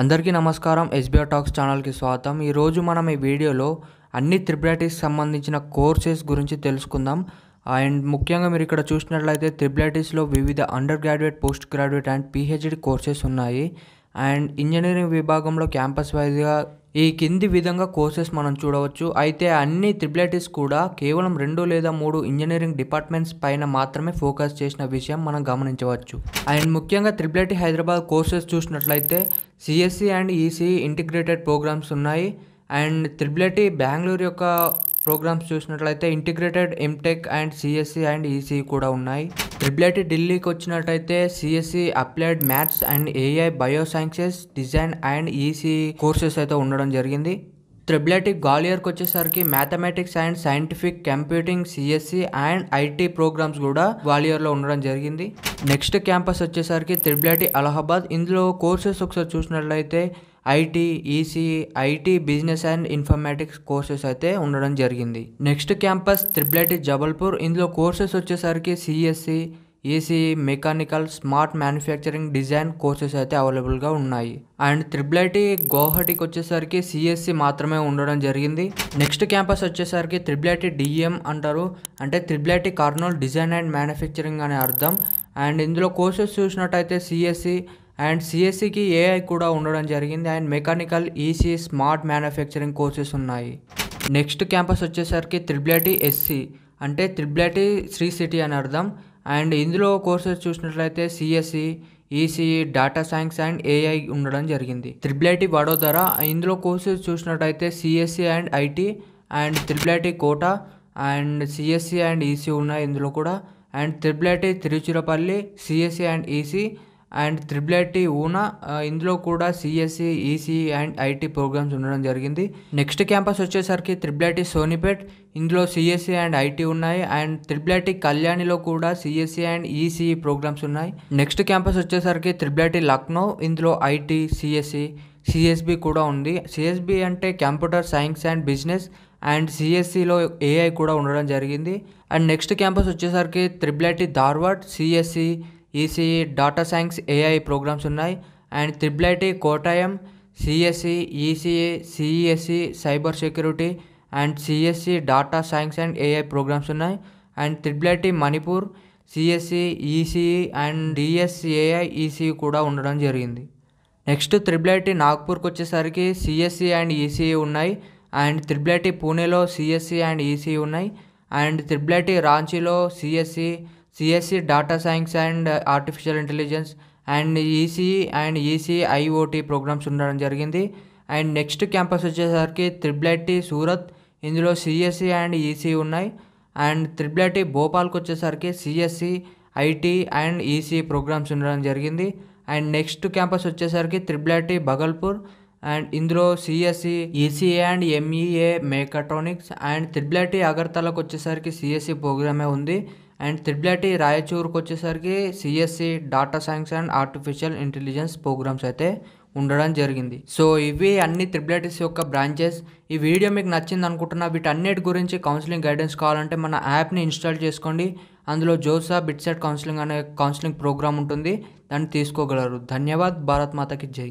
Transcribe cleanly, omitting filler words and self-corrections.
అందరికీ నమస్కారం. SBR talks ఛానల్కి స్వాగతం. ఈరోజు మనం ఈ వీడియోలో అన్ని త్రిబుల్ సంబంధించిన కోర్సెస్ గురించి తెలుసుకుందాం. అండ్ ముఖ్యంగా మీరు ఇక్కడ చూసినట్లయితే త్రిబుల్ వివిధ under graduate, post graduate and PhD courses ఉన్నాయి. అండ్ ఇంజనీరింగ్ విభాగంలో క్యాంపస్ వైజ్గా ఈ కింది విధంగా కోర్సెస్ మనం చూడవచ్చు. అయితే అన్ని త్రిబుల్ కూడా కేవలం 2 లేదా 3 ఇంజనీరింగ్ డిపార్ట్మెంట్స్ పైన మాత్రమే ఫోకస్ చేసిన విషయం మనం గమనించవచ్చు. అండ్ ముఖ్యంగా త్రిబుల్ హైదరాబాద్ కోర్సెస్ చూసినట్లయితే CSC and ECE integrated programmes ఉన్నాయి. అండ్ త్రిబుల్ బెంగళూరు యొక్క ప్రోగ్రామ్స్ చూసినట్లయితే integrated MTech and CSC and ECE కూడా ఉన్నాయి. త్రిబుల్ ఢిల్లీకి వచ్చినట్లయితే CSC applied maths and AI, biosciences, design and ECE courses అయితే ఉండడం జరిగింది. త్రిబుల్ గ్వాలియర్కి వచ్చేసరికి mathematics and scientific computing, CSC and IT programmes కూడా గ్వాలియర్లో ఉండడం జరిగింది. నెక్స్ట్ క్యాంపస్ వచ్చేసరికి త్రిబుల్ అలహాబాద్. ఇందులో కోర్సెస్ ఒకసారి చూసినట్లయితే IT, ECE, IT business and informatics courses అయితే ఉండడం జరిగింది. Next campus triple Jabalpur. ఇందులో కోర్సెస్ వచ్చేసరికి CSC, ECE, mechanical, smart manufacturing, design courses అయితే అవైలబుల్గా ఉన్నాయి. అండ్ త్రిబుల్ గౌహటికి వచ్చేసరికి సిఎస్సి మాత్రమే ఉండడం జరిగింది. నెక్స్ట్ క్యాంపస్ వచ్చేసరికి త్రిబుల్ డిఎం అంటారు, అంటే త్రిబుల్ కార్నోల్ డిజైన్ అండ్ మ్యానుఫ్యాక్చరింగ్ అనే అర్థం. అండ్ ఇందులో కోర్సెస్ చూసినట్టయితే సిఎస్సి అండ్ సిఎస్సికి ఏఐ కూడా ఉండడం జరిగింది. And mechanical, EC, smart manufacturing courses ఉన్నాయి. నెక్స్ట్ క్యాంపస్ వచ్చేసరికి త్రిబుల్ ఎస్సి, అంటే త్రిబుల్ శ్రీ సిటీ అని అర్థం. అండ్ ఇందులో కోర్సెస్ చూసినట్లయితే CSE, ECE, data science and AI ఉండడం జరిగింది. త్రిబుల్ వడోదర. ఇందులో కోర్సెస్ చూసినట్టయితే CSE and IT and triple Kota and CSC and EC ఉన్నాయి ఇందులో కూడా. And triple Tiruchirappalli, CSE and EC and triple Una, ఇందులో కూడా CSE, EC and IT programmes ఉండడం జరిగింది. నెక్స్ట్ క్యాంపస్ వచ్చేసరికి త్రిబుల్ సోనిపేట్. ఇందులో సిఎస్సి అండ్ ఐటీ ఉన్నాయి. అండ్ త్రిబుల్ కళ్యాణిలో కూడా సిఎస్సి అండ్ ఈసీఈ ప్రోగ్రామ్స్ ఉన్నాయి. నెక్స్ట్ క్యాంపస్ వచ్చేసరికి త్రిబుల్ లక్నో. ఇందులో ఐటీ, సిఎస్సి, సిఎస్బి కూడా ఉంది. సిఎస్బి అంటే computer science and business. And సిఎస్సిలో ఏఐ కూడా ఉండడం జరిగింది. అండ్ నెక్స్ట్ క్యాంపస్ వచ్చేసరికి triple Dharwad. CSE, ECE, data science, AI programs ఉన్నాయి. And triple Kottayam, CSE, ECE, CESC, cyber security and CSE, data science and AI programs ఉన్నాయి. And triple Manipur, CSE, ECE and DSAI, ECE కూడా ఉండడం జరిగింది. Next triple నాగ్పూర్కి వచ్చేసరికి CSE and ECE ఉన్నాయి. And triple పూణేలో CSE and ECE ఉన్నాయి. And triple రాంచీలో CSE data science and artificial intelligence and ECE IOT programs ఉండడం జరిగింది. అండ్ నెక్స్ట్ క్యాంపస్ వచ్చేసరికి త్రిబుల్ సూరత్. ఇందులో సిఎస్సి అండ్ ఈసీఈ ఉన్నాయి. అండ్ త్రిబుల్ భోపాల్కి వచ్చేసరికి CSE, IT and ECE programs ఉండడం జరిగింది. అండ్ నెక్స్ట్ క్యాంపస్ వచ్చేసరికి త్రిబుల్ భగల్పూర్. అండ్ ఇందులో CSE, ECE and MEA mechatronics. And triple అగర్తలకు వచ్చేసరికి సిఎస్సి ప్రోగ్రామే ఉంది. అండ్ త్రిబుల్ రాయచూర్కి వచ్చేసరికి CSE, data science and artificial intelligence programs అయితే ఉండడం జరిగింది. సో ఇవి అన్ని త్రిబుల్ యొక్క బ్రాంచెస్. ఈ వీడియో మీకు నచ్చింది అనుకుంటున్నా. వీటన్నిటి గురించి కౌన్సిలింగ్ గైడెన్స్ కావాలంటే మన యాప్ని ఇన్స్టాల్ చేసుకోండి. అందులో జోసా బిట్సెట్ కౌన్సిలింగ్ అనే కౌన్సిలింగ్ ప్రోగ్రామ్ ఉంటుంది, దాన్ని తీసుకోగలరు. ధన్యవాద్. భారత్ మాతకి జై.